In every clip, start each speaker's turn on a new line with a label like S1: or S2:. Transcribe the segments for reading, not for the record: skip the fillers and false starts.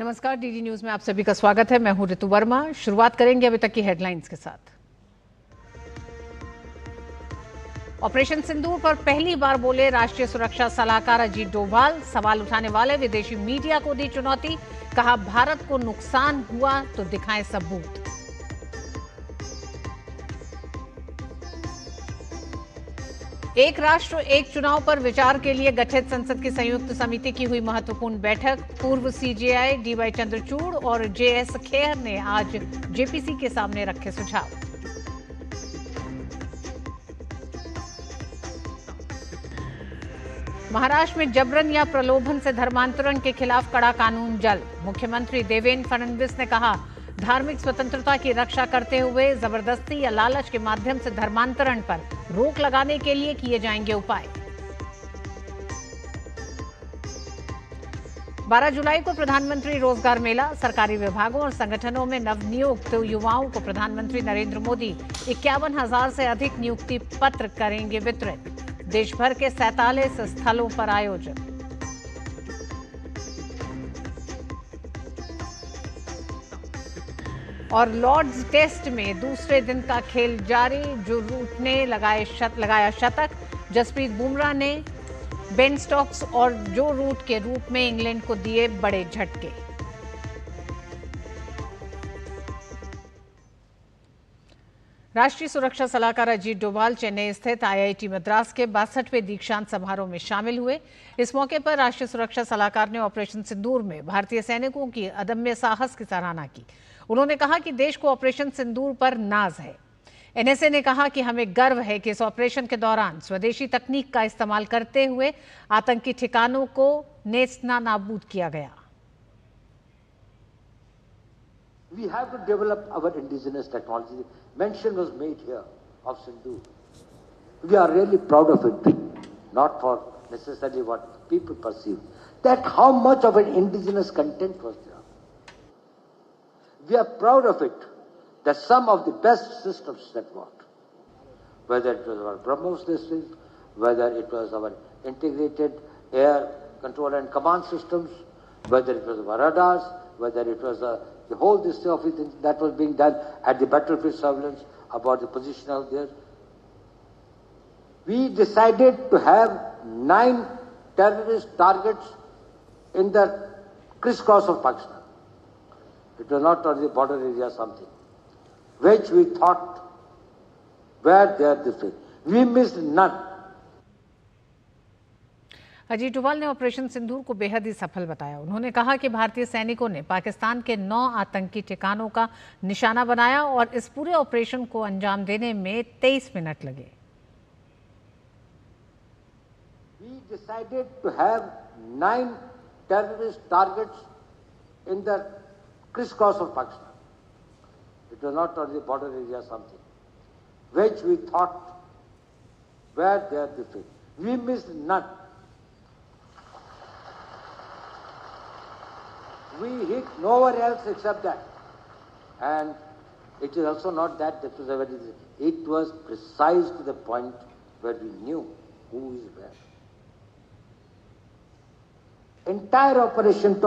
S1: नमस्कार, DD news में आप सभी का स्वागत है। मैं हूं ऋतु वर्मा। शुरुआत करेंगे अभी तक की हेडलाइंस के साथ। ऑपरेशन सिंदूर पर पहली बार बोले राष्ट्रीय सुरक्षा सलाहकार अजीत डोभाल। सवाल उठाने वाले विदेशी मीडिया को दी चुनौती, कहा भारत को नुकसान हुआ तो दिखाएं सबूत। एक राष्ट्र एक चुनाव पर विचार के लिए गठित संसद की संयुक्त समिति की हुई महत्वपूर्ण बैठक। पूर्व सीजेआई डीवाई चंद्रचूड़ और जेएस खेर ने आज जेपीसी के सामने रखे सुझाव। महाराष्ट्र में जबरन या प्रलोभन से धर्मांतरण के खिलाफ कड़ा कानून जल्द। मुख्यमंत्री देवेंद्र फडणवीस ने कहा, धार्मिक स्वतंत्रता की रक्षा करते हुए जबरदस्ती या लालच के माध्यम से धर्मांतरण पर रोक लगाने के लिए किए जाएंगे उपाय। 12 जुलाई को प्रधानमंत्री रोजगार मेला। सरकारी विभागों और संगठनों में नवनियुक्त युवाओं को प्रधानमंत्री नरेंद्र मोदी 51,000 से अधिक नियुक्ति पत्र करेंगे वितरित। देश भर के 47 स्थलों पर आयोजन। और लॉर्ड्स टेस्ट में दूसरे दिन का खेल जारी। जो रूट ने लगाया शतक। जसप्रीत बुमराह ने बेन स्टोक्स और जो रूट के रूप में इंग्लैंड को दिए बड़े झटके। राष्ट्रीय सुरक्षा सलाहकार अजीत डोभाल चेन्नई स्थित आईआईटी मद्रास के 62वें दीक्षांत समारोह में शामिल हुए। इस मौके पर राष्ट्रीय सुरक्षा सलाहकार ने ऑपरेशन सिंदूर में भारतीय सैनिकों की अदम्य साहस की सराहना की। उन्होंने कहा कि देश को ऑपरेशन सिंदूर पर नाज है। एनएसए ने कहा कि हमें गर्व है कि इस ऑपरेशन के दौरान स्वदेशी तकनीक का इस्तेमाल करते हुए आतंकी ठिकानों को नेस्तनाबूद किया गया।
S2: We have to develop our indigenous technology. Mention was made here of Sindoor. We are really proud of it, not for necessarily what people perceive, that how much of an indigenous content was there. We are proud of it, that some of the best systems that worked, whether it was our BrahMos systems, whether it was our integrated air control and command systems, whether it was our radars, whether it was the whole this of it that was being done at the battlefield surveillance about the positional there. We decided to have 9 terrorist targets in the crisscross of Pakistan. It was not on the border area something, which we thought were there this way. We missed none.
S1: Ajit Doval ने operation सिंदूर को बेहद ही सफल बताया। उन्होंने कहा कि भारतीय सैनिकों ने पाकिस्तान के 9 आतंकी ठिकानों का निशाना बनाया और इस पूरे ऑपरेशन को अंजाम देने में 23 मिनट लगे।
S2: We decided to have 9 terrorist targets in the crisscross of Pakistan. It was not on the border area something, which we thought were there this way. We missed none. We hit nowhere else except that. And it is also not that this was a very, it was precise to the point where we knew who is where. Entire operation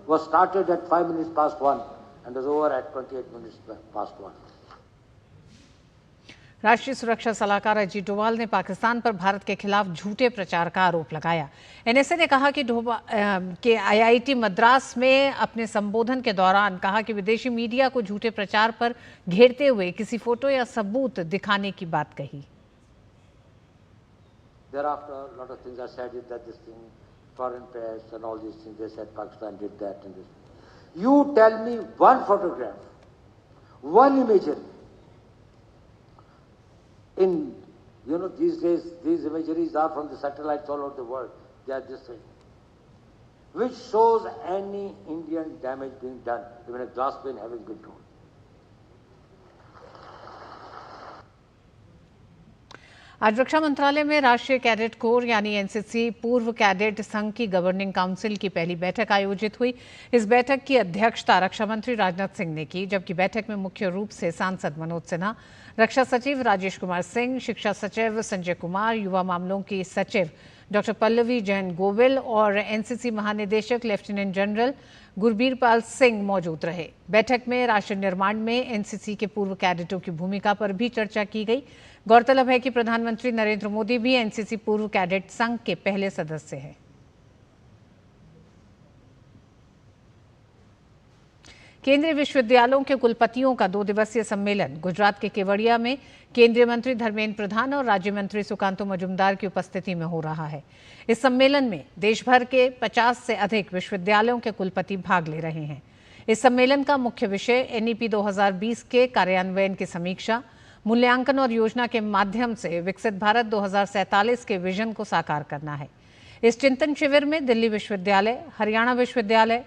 S2: was started at 5 minutes past 1 and was over at 28 minutes past 1.
S1: राष्ट्रीय सुरक्षा सलाहकार अजीत डोभाल ने पाकिस्तान पर भारत के खिलाफ झूठे प्रचार का आरोप लगाया। एनएसए ने कहा कि आईआईटी मद्रास में अपने संबोधन के दौरान कहा कि विदेशी मीडिया को झूठे प्रचार पर घेरते हुए किसी फोटो या सबूत दिखाने की बात कही।
S2: Thereafter, a lot of things are said that this thing, foreign press and all these things, they said Pakistan did that and this. You tell me one photograph, one imagery. In, these days, these imageries are from the satellites all over the world. They are this thing, which shows any Indian damage being done, even a glass pane having been thrown.
S1: आज रक्षा मंत्रालय में राष्ट्रीय cadet corps यानी NCC पूर्व cadet संघ की governing council की पहली बैठक आयोजित हुई। इस बैठक की अध्यक्षता रक्षा मंत्री राजनाथ सिंह ने की, जबकि बैठक में मुख्य रूप से सांसद मनोज सिन्हा, रक्षा सचिव राजेश कुमार सिंह, शिक्षा सचिव संजय कुमार, युवा मामलों की सचिव डॉक्टर पल्लवी जैन गोविल और एनसीसी महानिदेशक लेफ्टिनेंट जनरल गुरबीरपाल सिंह मौजूद रहे। बैठक में राष्ट्र निर्माण में एनसीसी के पूर्व कैडेटों की भूमिका पर भी चर्चा की गई। गौरतलब है कि प्रधानमंत्री नरेंद्र मोदी भी एनसीसी पूर्व कैडेट संघ के पहले सदस्य हैं। केंद्रीय विश्वविद्यालयों के कुलपतियों का 2 दिवसीय सम्मेलन गुजरात के केवड़िया में केंद्रीय मंत्री धर्मेंद्र प्रधान और राज्य मंत्री सुकांतो मजूमदार की उपस्थिति में हो रहा है। इस सम्मेलन में देश भर के 50 से अधिक विश्वविद्यालयों के कुलपति भाग ले रहे हैं। इस सम्मेलन का मुख्य विषय एनईपी 2020 के कार्यान्वयन की समीक्षा, मूल्यांकन और योजना के माध्यम से विकसित भारत 2047 के विजन को साकार करना है। इस चिंतन शिविर में दिल्ली विश्वविद्यालय, हरियाणा विश्वविद्यालय,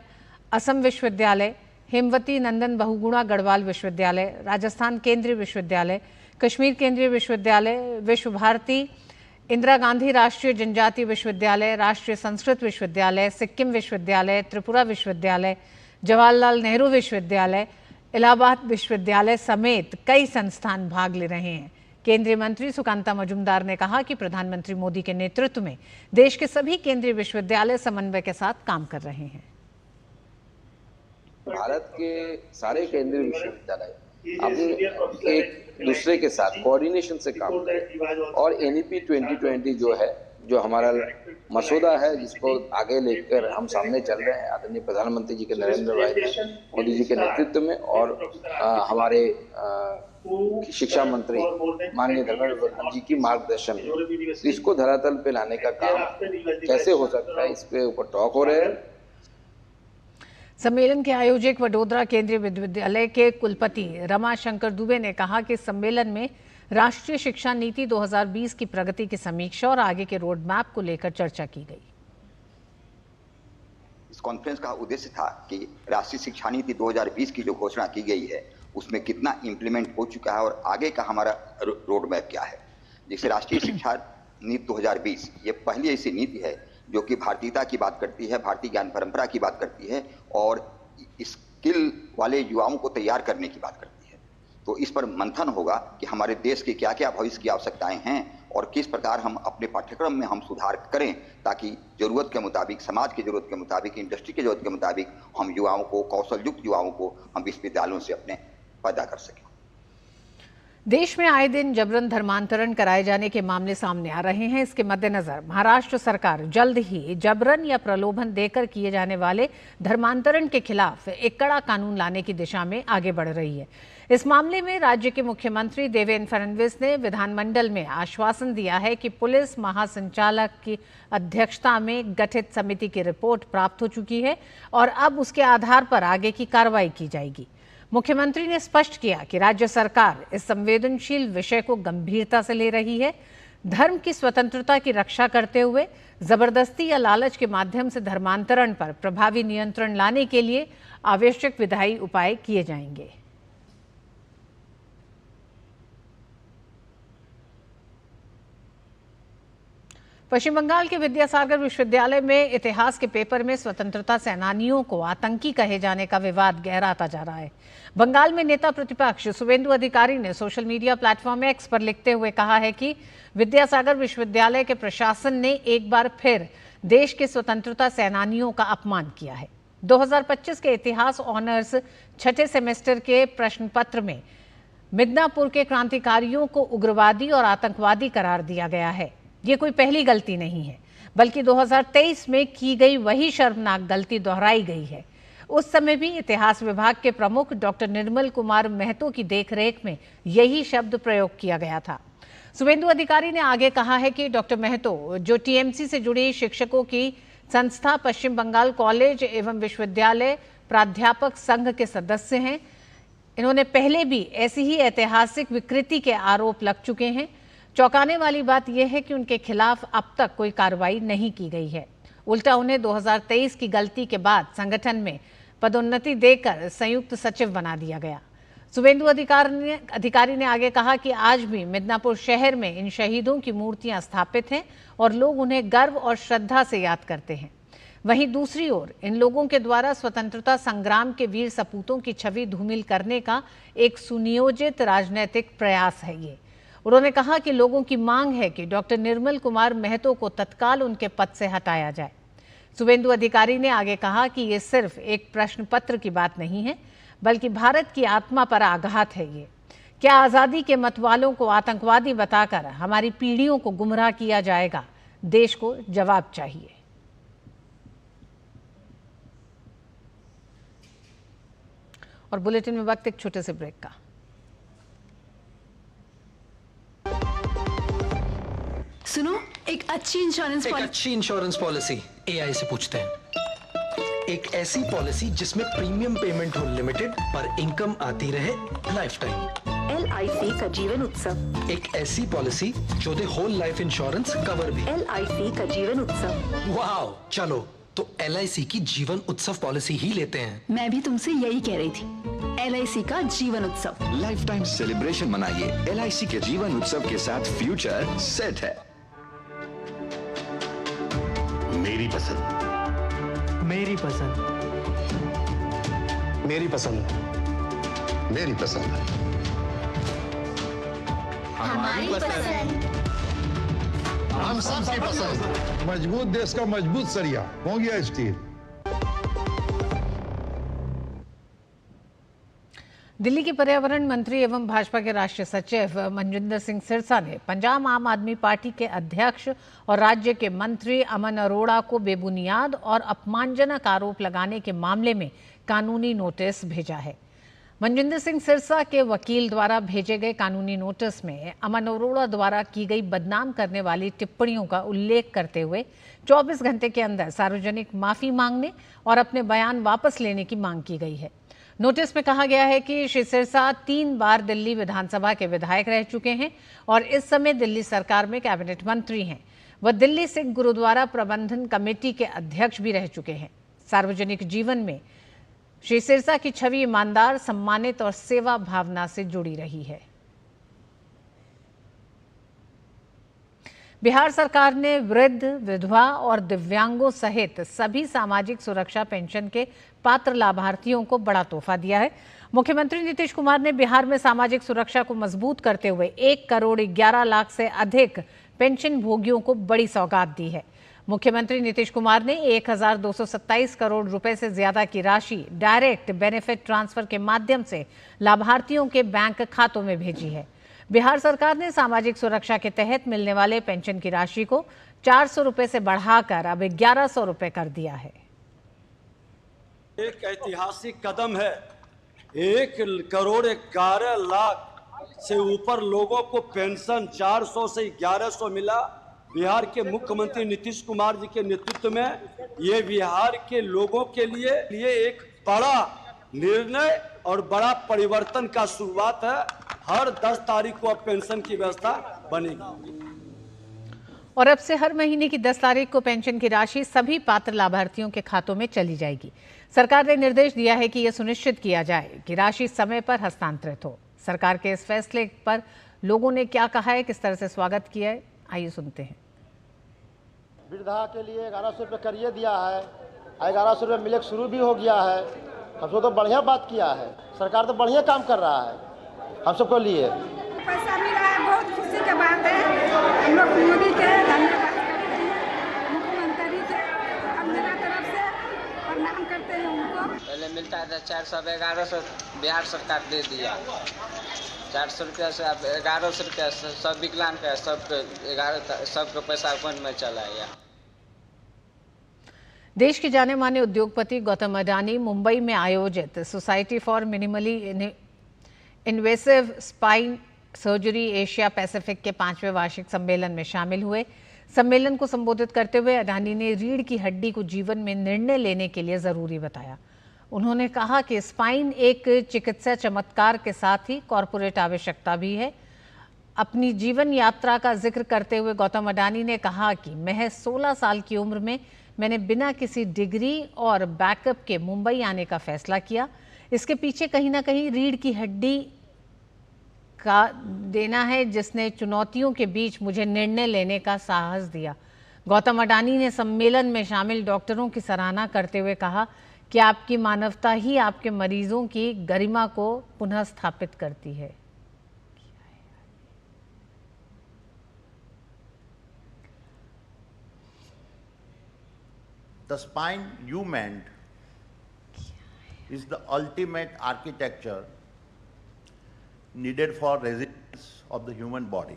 S1: असम विश्वविद्यालय, हेमवती नंदन बहुगुणा गढ़वाल विश्वविद्यालय, राजस्थान केंद्रीय विश्वविद्यालय, कश्मीर केंद्रीय विश्वविद्यालय, विश्व भारती, इंदिरा गांधी राष्ट्रीय जनजातीय विश्वविद्यालय, राष्ट्रीय संस्कृत विश्वविद्यालय, सिक्किम विश्वविद्यालय, त्रिपुरा विश्वविद्यालय, जवाहरलाल नेहरू विश्वविद्यालय, इलाहाबाद विश्वविद्यालय समेत कई संस्थान भाग ले रहे हैं। केंद्रीय मंत्री सुकांता मजूमदार ने कहा कि प्रधानमंत्री मोदी के नेतृत्व में देश के सभी केंद्रीय विश्वविद्यालय समन्वय के साथ काम कर रहे हैं।
S3: भारत के सारे केंद्रीय विश्वविद्यालय अपने एक दूसरे के साथ कोऑर्डिनेशन से काम करें और एनईपी 2020 जो है, जो हमारा मसौदा है, जिसको आगे लेकर हम सामने चल रहे हैं आदरणीय प्रधानमंत्री जी के नरेंद्र भाई मोदी जी के नेतृत्व में और हमारे शिक्षा मंत्री माननीय धर्मेंद्र प्रधान जी की मार्गदर्शन में, तो इसको धरातल पे लाने का काम कैसे हो सकता है, इस पे ऊपर टॉक हो रहे हैं।
S1: सम्मेलन के आयोजक वडोदरा केंद्रीय विश्वविद्यालय के कुलपति रमाशंकर दुबे ने कहा कि सम्मेलन में राष्ट्रीय शिक्षा नीति 2020 की प्रगति की समीक्षा और आगे के रोड मैप को लेकर चर्चा की गई।
S4: इस कॉन्फ्रेंस का उद्देश्य था कि राष्ट्रीय शिक्षा नीति 2020 की जो घोषणा की गई है उसमें कितना इम्प्लीमेंट हो चुका है और आगे का हमारा रोड मैप क्या है। जैसे राष्ट्रीय शिक्षा नीति 2020 ये पहली ऐसी नीति है जो कि भारतीयता की बात करती है, भारतीय ज्ञान परंपरा की बात करती है और स्किल वाले युवाओं को तैयार करने की बात करती है। तो इस पर मंथन होगा कि हमारे देश के क्या क्या भविष्य की आवश्यकताएं हैं और किस प्रकार हम अपने पाठ्यक्रम में हम सुधार करें ताकि जरूरत के मुताबिक, समाज की जरूरत के मुताबिक, इंडस्ट्री की जरूरत के मुताबिक हम युवाओं को, कौशल युक्त युवाओं को हम विश्वविद्यालयों से अपने पैदा कर सकें।
S1: देश में आए दिन जबरन धर्मांतरण कराए जाने के मामले सामने आ रहे हैं। इसके मद्देनजर महाराष्ट्र सरकार जल्द ही जबरन या प्रलोभन देकर किए जाने वाले धर्मांतरण के खिलाफ एक कड़ा कानून लाने की दिशा में आगे बढ़ रही है। इस मामले में राज्य के मुख्यमंत्री देवेंद्र फडणवीस ने विधानमंडल में आश्वासन दिया है कि पुलिस महासंचालक की अध्यक्षता में गठित समिति की रिपोर्ट प्राप्त हो चुकी है और अब उसके आधार पर आगे की कार्रवाई की जाएगी। मुख्यमंत्री ने स्पष्ट किया कि राज्य सरकार इस संवेदनशील विषय को गंभीरता से ले रही है। धर्म की स्वतंत्रता की रक्षा करते हुए जबरदस्ती या लालच के माध्यम से धर्मांतरण पर प्रभावी नियंत्रण लाने के लिए आवश्यक विधायी उपाय किए जाएंगे। पश्चिम बंगाल के विद्यासागर विश्वविद्यालय में इतिहास के पेपर में स्वतंत्रता सेनानियों को आतंकी कहे जाने का विवाद गहराता जा रहा है। बंगाल में नेता प्रतिपक्ष शुवेंदु अधिकारी ने सोशल मीडिया प्लेटफॉर्म एक्स पर लिखते हुए कहा है कि विद्यासागर विश्वविद्यालय के प्रशासन ने एक बार फिर देश के स्वतंत्रता सेनानियों का अपमान किया है। 2025 के इतिहास ऑनर्स 6ठे सेमेस्टर के प्रश्न पत्र में मिदनापुर के क्रांतिकारियों को उग्रवादी और आतंकवादी करार दिया गया है। ये कोई पहली गलती नहीं है, बल्कि 2023 में की गई वही शर्मनाक गलती दोहराई गई है। उस समय भी इतिहास विभाग के प्रमुख डॉक्टर निर्मल कुमार महतो की देखरेख में यही शब्द प्रयोग किया गया था। शुवेंदु अधिकारी ने आगे कहा है कि डॉक्टर महतो, जो टीएमसी से जुड़ी शिक्षकों की संस्था पश्चिम बंगाल कॉलेज एवं विश्वविद्यालय प्राध्यापक संघ के सदस्य हैं, इन्होंने पहले भी ऐसी ही ऐतिहासिक विकृति के आरोप लग चुके हैं। चौंकाने वाली बात यह है कि उनके खिलाफ अब तक कोई कार्रवाई नहीं की गई है। उल्टा उन्हें 2023 की गलती के बाद संगठन में पदोन्नति देकर संयुक्त सचिव बना दिया गया। शुवेंदु अधिकारी ने आगे कहा कि आज भी मिदनापुर शहर में इन शहीदों की मूर्तियां स्थापित हैं और लोग उन्हें गर्व और श्रद्धा से याद करते हैं। वहीं दूसरी ओर इन लोगों के द्वारा स्वतंत्रता संग्राम के वीर सपूतों की छवि धूमिल करने का एक सुनियोजित राजनीतिक प्रयास है ये। उन्होंने कहा कि लोगों की मांग है कि डॉक्टर निर्मल कुमार महतो को तत्काल उनके पद से हटाया जाए। शुभेंदु अधिकारी ने आगे कहा कि ये सिर्फ एक प्रश्न पत्र की बात नहीं है, बल्कि भारत की आत्मा पर आघात है ये। क्या आज़ादी के मतवालों को आतंकवादी बताकर हमारी पीढ़ियों को गुमराह किया जाएगा? देश को जवाब चाहिए। और बुलेटिन में वक्त एक छोटे से ब्रेक का।
S5: सुनो, एक अच्छी
S6: इंश्योरेंस पॉलिसी एआई से पूछते हैं। एक ऐसी पॉलिसी जिसमें प्रीमियम पेमेंट हो लिमिटेड पर इनकम आती रहे लाइफ टाइम।
S5: LIC का जीवन उत्सव।
S6: एक ऐसी पॉलिसी जो दे होल लाइफ इंश्योरेंस कवर भी।
S5: LIC का जीवन उत्सव।
S6: वाह, चलो तो LIC की जीवन उत्सव पॉलिसी ही लेते हैं।
S5: मैं भी तुमसे यही कह रही थी, LIC का जीवन उत्सव।
S7: लाइफ टाइम सेलिब्रेशन मनाइए LIC के जीवन उत्सव के साथ। फ्यूचर सेट है।
S8: मेरी पसंद,
S9: मेरी पसंद,
S8: मेरी पसंद, मेरी पसंद,
S10: हमारी पसंद,
S8: हम सबकी पसंद। मजबूत देश का मजबूत सरिया हो गया स्टील।
S1: दिल्ली के पर्यावरण मंत्री एवं भाजपा के राष्ट्रीय सचिव मनजिंदर सिंह सिरसा ने पंजाब आम आदमी पार्टी के अध्यक्ष और राज्य के मंत्री अमन अरोड़ा को बेबुनियाद और अपमानजनक आरोप लगाने के मामले में कानूनी नोटिस भेजा है। मनजिंदर सिंह सिरसा के वकील द्वारा भेजे गए कानूनी नोटिस में अमन अरोड़ा द्वारा की गई बदनाम करने वाली टिप्पणियों का उल्लेख करते हुए 24 घंटे के अंदर सार्वजनिक माफी मांगने और अपने बयान वापस लेने की मांग की गई है। नोटिस में कहा गया है कि श्री सिरसा 3 बार दिल्ली विधानसभा के विधायक रह चुके हैं और इस समय दिल्ली सरकार में कैबिनेट मंत्री हैं। वह दिल्ली सिख गुरुद्वारा प्रबंधन कमेटी के अध्यक्ष भी रह चुके हैं। सार्वजनिक जीवन में श्री सिरसा की छवि ईमानदार, सम्मानित और सेवा भावना से जुड़ी रही है। बिहार सरकार ने वृद्ध, विधवा और दिव्यांगों सहित सभी सामाजिक सुरक्षा पेंशन के पात्र लाभार्थियों को बड़ा तोहफा दिया है। मुख्यमंत्री नीतीश कुमार ने बिहार में सामाजिक सुरक्षा को मजबूत करते हुए 1 करोड़ 11 लाख से अधिक पेंशन भोगियों को बड़ी सौगात दी है। मुख्यमंत्री नीतीश कुमार ने 1227 करोड़ रुपए से ज्यादा की राशि डायरेक्ट बेनिफिट ट्रांसफर के माध्यम से लाभार्थियों के बैंक खातों में भेजी है। बिहार सरकार ने सामाजिक सुरक्षा के तहत मिलने वाले पेंशन की राशि को 400 रुपए से बढ़ाकर अब 1100 रुपए कर दिया है।
S11: एक ऐतिहासिक कदम है। 1 करोड़ 11 लाख से ऊपर लोगों को पेंशन 400 से 1100 मिला। बिहार के मुख्यमंत्री नीतीश कुमार जी के नेतृत्व में ये बिहार के लोगों के लिए एक बड़ा निर्णय और बड़ा परिवर्तन का शुरुआत है। हर 10 तारीख को अब पेंशन की व्यवस्था बनेगी
S1: और अब से हर महीने की 10 तारीख को पेंशन की राशि सभी पात्र लाभार्थियों के खातों में चली जाएगी। सरकार ने निर्देश दिया है कि यह सुनिश्चित किया जाए कि राशि समय पर हस्तांतरित हो। सरकार के इस फैसले पर लोगों ने क्या कहा है, किस तरह से स्वागत किया है, आइए सुनते हैं।
S12: वृद्धा के लिए 1100 रुपये करिए दिया है, 1100 रुपये मिले शुरू भी हो गया है। हमको तो बढ़िया बात किया है, सरकार तो बढ़िया काम कर रहा है हम सबको लिए।
S10: पैसा मिला है, बहुत खुशी की बात है। हम लोग मोदी के धन्यवाद करते हैं, मुख्यमंत्री के अपने तरफ से प्रणाम करते हैं उनको।
S13: पहले मिलता था 400, 1100 बिहार सरकार दे दिया। 400 रुपया से अब 1100 रुपया सब विकलांग का सबको पैसा अकाउंट में चला गया।
S1: देश के जाने माने उद्योगपति गौतम अडानी मुंबई में आयोजित society for minimally invasive spine surgery Asia Pacific के 5वें वार्षिक सम्मेलन में शामिल हुए। सम्मेलन को संबोधित करते हुए अडानी ने रीढ़ की हड्डी को जीवन में निर्णय लेने के लिए जरूरी बताया। उन्होंने कहा कि स्पाइन एक चिकित्सा चमत्कार के साथ ही कॉरपोरेट आवश्यकता भी है। अपनी जीवन यात्रा का जिक्र करते हुए गौतम अडानी ने कहा कि महज 16 साल की उम्र में मैंने बिना किसी डिग्री और बैकअप के मुंबई आने का फैसला किया। इसके पीछे कहीं ना कहीं रीढ़ की हड्डी का देना है, जिसने चुनौतियों के बीच मुझे निर्णय लेने का साहस दिया। गौतम अडानी ने सम्मेलन में शामिल डॉक्टरों की सराहना करते हुए कहा कि आपकी मानवता ही आपके मरीजों की गरिमा को पुनः स्थापित करती है।
S14: The spine you meant is the ultimate architecture needed for resilience of the human body.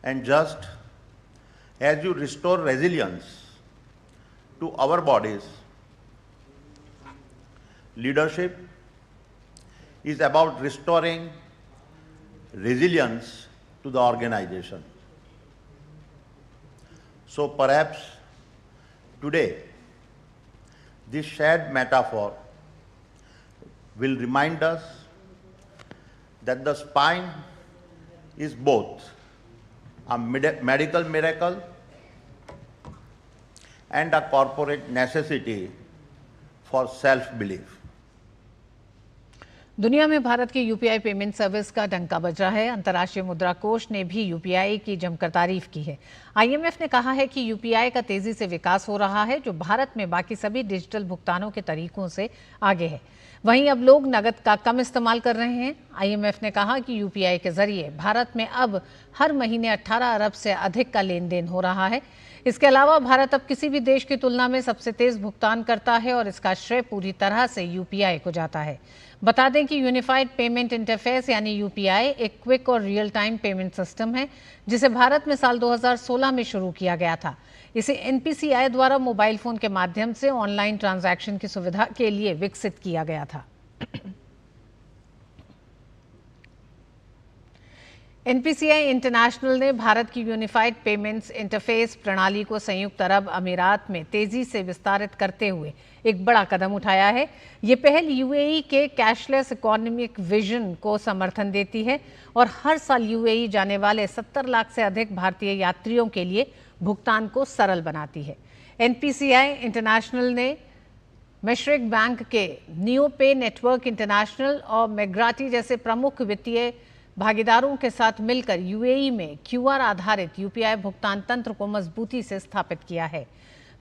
S14: And just as you restore resilience to our bodies, leadership is about restoring resilience to the organization. So perhaps today, this shared metaphor will remind us that the spine is both a medical miracle and a corporate necessity for self-belief.
S1: दुनिया में भारत की UPI payment service का डंका बज रहा है। अंतर्राष्ट्रीय मुद्रा कोष ने भी यूपीआई की जमकर तारीफ की है। आईएमएफ ने कहा है कि यूपीआई का तेजी से विकास हो रहा है, जो भारत में बाकी सभी डिजिटल भुगतानों के तरीकों से आगे है। वहीं अब लोग नकद का कम इस्तेमाल कर रहे हैं। आईएमएफ ने कहा कि यूपीआई के जरिए भारत में अब हर महीने 18 अरब से अधिक का लेन देन हो रहा है। इसके अलावा भारत अब किसी भी देश की तुलना में सबसे तेज भुगतान करता है और इसका श्रेय पूरी तरह से यूपीआई को जाता है। बता दें कि यूनिफाइड पेमेंट इंटरफेस यानी यूपीआई एक क्विक और रियल टाइम पेमेंट सिस्टम है, जिसे भारत में साल 2016 में शुरू किया गया था। इसे एनपीसीआई द्वारा मोबाइल फोन के माध्यम से ऑनलाइन ट्रांजैक्शन की सुविधा के लिए विकसित किया गया था। एनपीसीआई इंटरनेशनल ने भारत की यूनिफाइड पेमेंट्स इंटरफेस प्रणाली को संयुक्त अरब अमीरात में तेजी से विस्तारित करते हुए एक बड़ा कदम उठाया है। ये पहल यूएई के कैशलेस इकोनॉमिक विजन को समर्थन देती है और हर साल यूएई जाने वाले 70 लाख से अधिक भारतीय यात्रियों के लिए भुगतान को सरल बनाती है। एनपीसीआई इंटरनेशनल ने मशरिक बैंक के नियोपे नेटवर्क इंटरनेशनल और मेग्राटी जैसे प्रमुख वित्तीय भागीदारों के साथ मिलकर यूएई में क्यूआर आधारित यूपीआई भुगतान तंत्र को मजबूती से स्थापित किया है।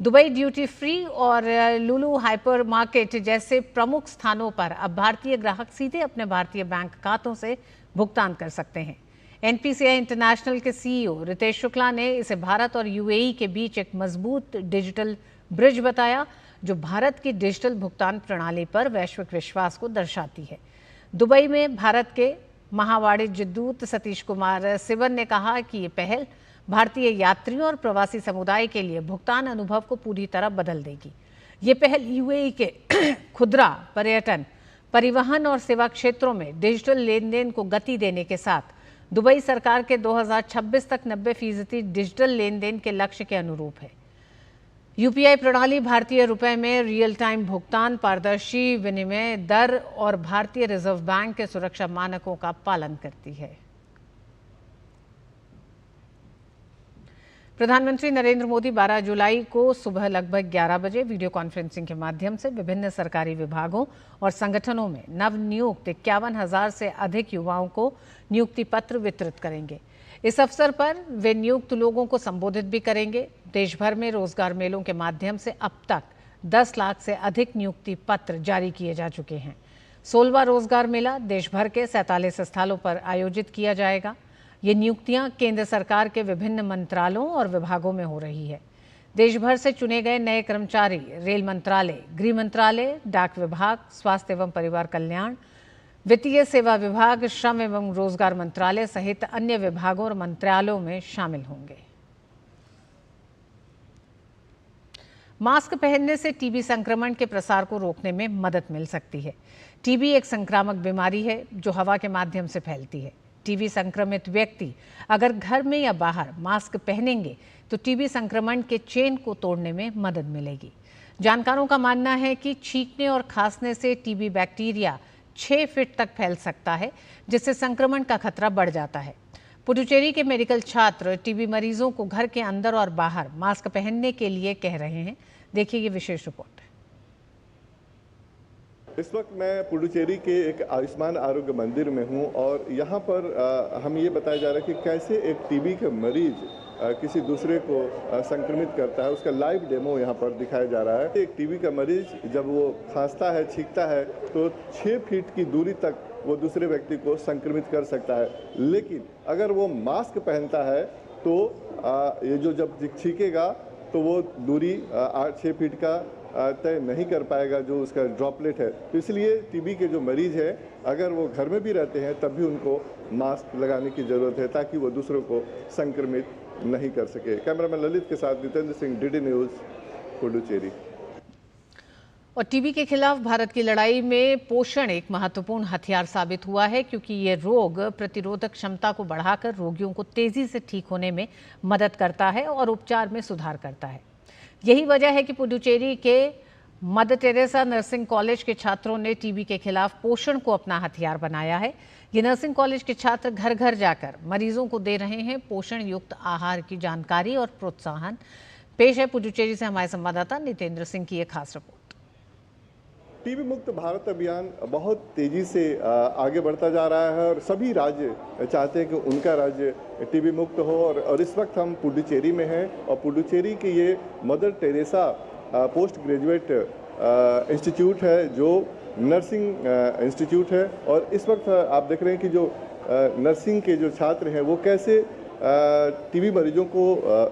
S1: दुबई ड्यूटी फ्री और लुलु हाइपर मार्केट जैसे प्रमुख स्थानों पर अब भारतीय ग्राहक सीधे अपने भारतीय बैंक खातों से भुगतान कर सकते हैं। एनपीसीआई इंटरनेशनल के सीईओ रितेश शुक्ला ने इसे भारत और यूएई के बीच एक मजबूत डिजिटल ब्रिज बताया, जो भारत की डिजिटल भुगतान प्रणाली पर वैश्विक विश्वास को दर्शाती है। दुबई में भारत के महावाणिज्य दूत सतीश कुमार सिवन ने कहा कि ये पहल भारतीय यात्रियों और प्रवासी समुदाय के लिए भुगतान अनुभव को पूरी तरह बदल देगी। ये पहल यूएई के खुदरा, पर्यटन, परिवहन और सेवा क्षेत्रों में डिजिटल लेन देन को गति देने के साथ दुबई सरकार के 2026 तक 90% डिजिटल लेन देन के लक्ष्य के अनुरूप है। यूपीआई प्रणाली भारतीय रुपए में रियल टाइम भुगतान, पारदर्शी विनिमय दर और भारतीय रिजर्व बैंक के सुरक्षा मानकों का पालन करती है। प्रधानमंत्री नरेंद्र मोदी 12 जुलाई को सुबह लगभग 11 बजे वीडियो कॉन्फ्रेंसिंग के माध्यम से विभिन्न सरकारी विभागों और संगठनों में नवनियुक्त 51,000 से अधिक युवाओं को नियुक्ति पत्र वितरित करेंगे। इस अवसर पर वे नियुक्त लोगों को संबोधित भी करेंगे। देश भर में रोजगार मेलों के माध्यम से अब तक 10 लाख से अधिक नियुक्ति पत्र जारी किए जा चुके हैं। 16वां रोजगार मेला देश भर के 47 स्थलों पर आयोजित किया जाएगा। ये नियुक्तियां केंद्र सरकार के विभिन्न मंत्रालयों और विभागों में हो रही है। देश भर से चुने गए नए कर्मचारी रेल मंत्रालय, गृह मंत्रालय, डाक विभाग, स्वास्थ्य एवं परिवार कल्याण, वित्तीय सेवा विभाग, श्रम एवं रोजगार मंत्रालय सहित अन्य विभागों और मंत्रालयों में शामिल होंगे। मास्क पहनने से टीबी संक्रमण के प्रसार को रोकने में मदद मिल सकती है। टीबी एक संक्रामक बीमारी है जो हवा के माध्यम से फैलती है। टीबी संक्रमित व्यक्ति अगर घर में या बाहर मास्क पहनेंगे तो टीबी संक्रमण के चेन को तोड़ने में मदद मिलेगी। जानकारों का मानना है कि छींकने और खांसने से टीबी बैक्टीरिया 6 फीट तक फैल सकता है, जिससे संक्रमण का खतरा बढ़ जाता है। पुडुचेरी के मेडिकल छात्र टीबी मरीजों को घर के अंदर और बाहर मास्क पहनने के लिए कह रहे हैं। देखिए ये विशेष रिपोर्ट।
S15: इस वक्त मैं पुडुचेरी के एक आयुष्मान आरोग्य मंदिर में हूं और यहां पर हमें ये बताया जा रहा है कि कैसे एक टीबी के मरीज किसी दूसरे को संक्रमित करता है, उसका लाइव डेमो यहाँ पर दिखाया जा रहा है। एक टीबी का मरीज जब वो खांसता है, छींकता है तो 6 फीट की दूरी तक वो दूसरे व्यक्ति को संक्रमित कर सकता है, लेकिन अगर वो मास्क पहनता है तो ये जो जब छींकेगा तो वो दूरी 6 फीट का तय नहीं कर पाएगा जो उसका ड्रॉपलेट है। तो इसलिए टीबी के जो मरीज हैं अगर वो घर में भी रहते हैं तब भी उनको मास्क लगाने की ज़रूरत है ताकि वो दूसरों को संक्रमित नहीं कर सके। कैमरामैन ललित के साथ नितेंद्र सिंह, डीडी न्यूज़, पुडुचेरी।
S1: और टीबी के खिलाफ भारत की लड़ाई में पोषण एक महत्वपूर्ण हथियार साबित हुआ है, क्योंकि ये रोग प्रतिरोधक क्षमता को बढ़ाकर रोगियों को तेजी से ठीक होने में मदद करता है और उपचार में सुधार करता है। यही वजह है कि पुडुचेरी के मदर टेरेसा नर्सिंग कॉलेज के छात्रों ने टीबी के खिलाफ पोषण को अपना हथियार बनाया है। ये नर्सिंग कॉलेज के छात्र घर घर जाकर मरीजों को दे रहे हैं पोषण युक्त आहार की जानकारी और प्रोत्साहन। पेश है पुडुचेरी से हमारे संवाददाता नितेंद्र सिंह की एक खास रिपोर्ट।
S15: टीबी मुक्त भारत अभियान बहुत तेजी से आगे बढ़ता जा रहा है और सभी राज्य चाहते हैं कि उनका राज्य टीबी मुक्त हो। और इस वक्त हम पुडुचेरी में हैं और पुडुचेरी के ये mother Teresa post graduate institute है जो नर्सिंग इंस्टीट्यूट है। और इस वक्त आप देख रहे हैं कि जो नर्सिंग के जो छात्र हैं वो कैसे टीबी मरीजों को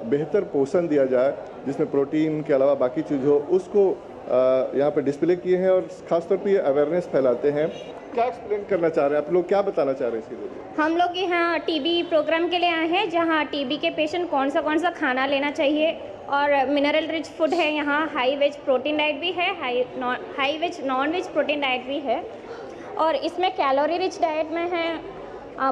S15: बेहतर पोषण दिया जाए, जिसमें प्रोटीन के अलावा बाकी चीज़ हो, उसको यहाँ पे डिस्प्ले किए हैं और खासतौर पे ये अवेयरनेस फैलाते हैं। क्या एक्सप्लेन करना चाह रहे हैं आप लोग, क्या बताना चाह रहे हैं इसके लिए?
S16: हम लोग यहाँ टीबी प्रोग्राम के लिए आए हैं जहाँ टीबी के पेशेंट कौन सा खाना लेना चाहिए और मिनरल रिच फूड है। यहाँ हाई वेज प्रोटीन डाइट भी है, high veg non veg protein diet भी है। और इसमें कैलोरी रिच डाइट में है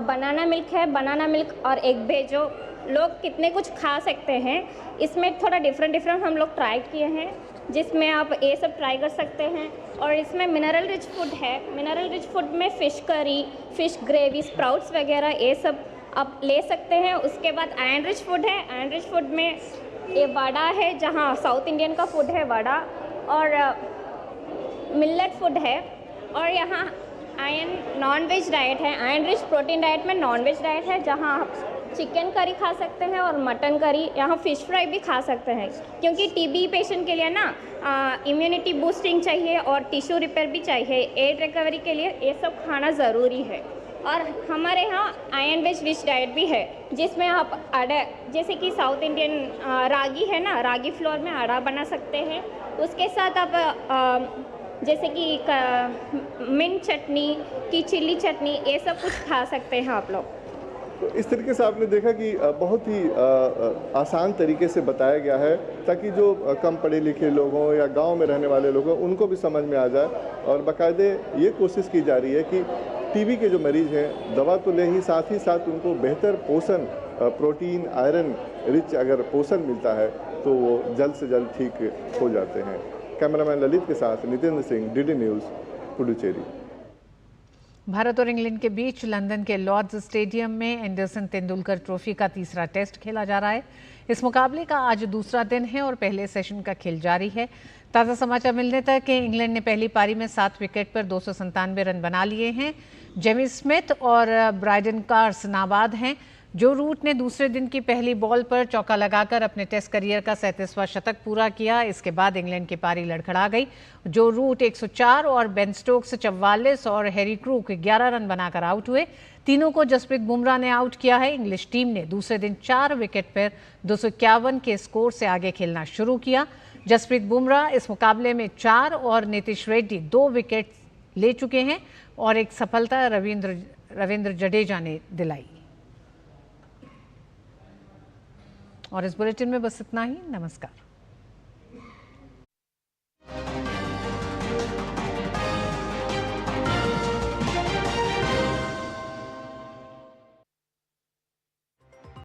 S16: बनाना मिल्क है, बनाना मिल्क और एग भेजो लोग कितने कुछ खा सकते हैं। इसमें थोड़ा डिफरेंट हम लोग ट्राई किए हैं जिसमें आप ये सब ट्राई कर सकते हैं। और इसमें मिनरल रिच फूड है, मिनरल रिच फूड में fish curry, fish gravy, sprouts वगैरह ये सब आप ले सकते हैं। उसके बाद आयरन रिच फूड है, आयरन रिच फूड में ये वड़ा है जहाँ साउथ इंडियन का फूड है वड़ा, और मिलेट फूड है। और यहाँ आयरन नॉन वेज डाइट है, आयरन रिच प्रोटीन डाइट में नॉन वेज डाइट है जहाँ आप चिकन करी खा सकते हैं और मटन करी, यहाँ फ़िश फ्राई भी खा सकते हैं। क्योंकि टीबी पेशेंट के लिए ना इम्यूनिटी बूस्टिंग चाहिए और टिश्यू रिपेयर भी चाहिए, एड रिकवरी के लिए ये सब खाना ज़रूरी है। और हमारे यहाँ आयरन बेस्ड रिच डाइट भी है जिसमें आप आटा, जैसे कि साउथ इंडियन रागी है ना, रागी फ्लोर में आटा बना सकते हैं। उसके साथ आप जैसे कि मिंट चटनी की चिल्ली चटनी ये सब कुछ खा सकते हैं आप लोग।
S15: तो इस तरीके से आपने देखा कि बहुत ही आसान तरीके से बताया गया है ताकि जो कम पढ़े लिखे लोग हों या गांव में रहने वाले लोग हों उनको भी समझ में आ जाए। और बाकायदे ये कोशिश की जा रही है कि टीबी के जो मरीज़ हैं दवा तो ले ही साथ उनको बेहतर पोषण, प्रोटीन, आयरन रिच अगर पोषण मिलता है तो वो जल्द से जल्द ठीक हो जाते हैं। कैमरामैन ललित के साथ नितेंद्र सिंह, डीडी न्यूज़, पुडुचेरी।
S1: भारत और इंग्लैंड के बीच लंदन के लॉर्ड्स स्टेडियम में एंडरसन तेंदुलकर ट्रॉफी का तीसरा टेस्ट खेला जा रहा है। इस मुकाबले का आज दूसरा दिन है और पहले सेशन का खेल जारी है। ताज़ा समाचार मिलने तक इंग्लैंड ने पहली पारी में 7 विकेट पर 297 रन बना लिए हैं। जेमी स्मिथ और ब्राइडन कार्स नाबाद हैं। जो रूट ने दूसरे दिन की पहली बॉल पर चौका लगाकर अपने टेस्ट करियर का 37वां शतक पूरा किया। इसके बाद इंग्लैंड की पारी लड़खड़ा गई। जो रूट 104 और बेन स्टोक्स 44 और हैरी क्रूक 11 रन बनाकर आउट हुए। तीनों को जसप्रीत बुमराह ने आउट किया है। इंग्लिश टीम ने दूसरे दिन 4 विकेट पर 251 के स्कोर से आगे खेलना शुरू किया। जसप्रीत बुमराह इस मुकाबले में 4 और नीतीश रेड्डी 2 विकेट ले चुके हैं और एक सफलता रविंद्र जडेजा ने दिलाई। और इस बुलेटिन में बस इतना ही। नमस्कार।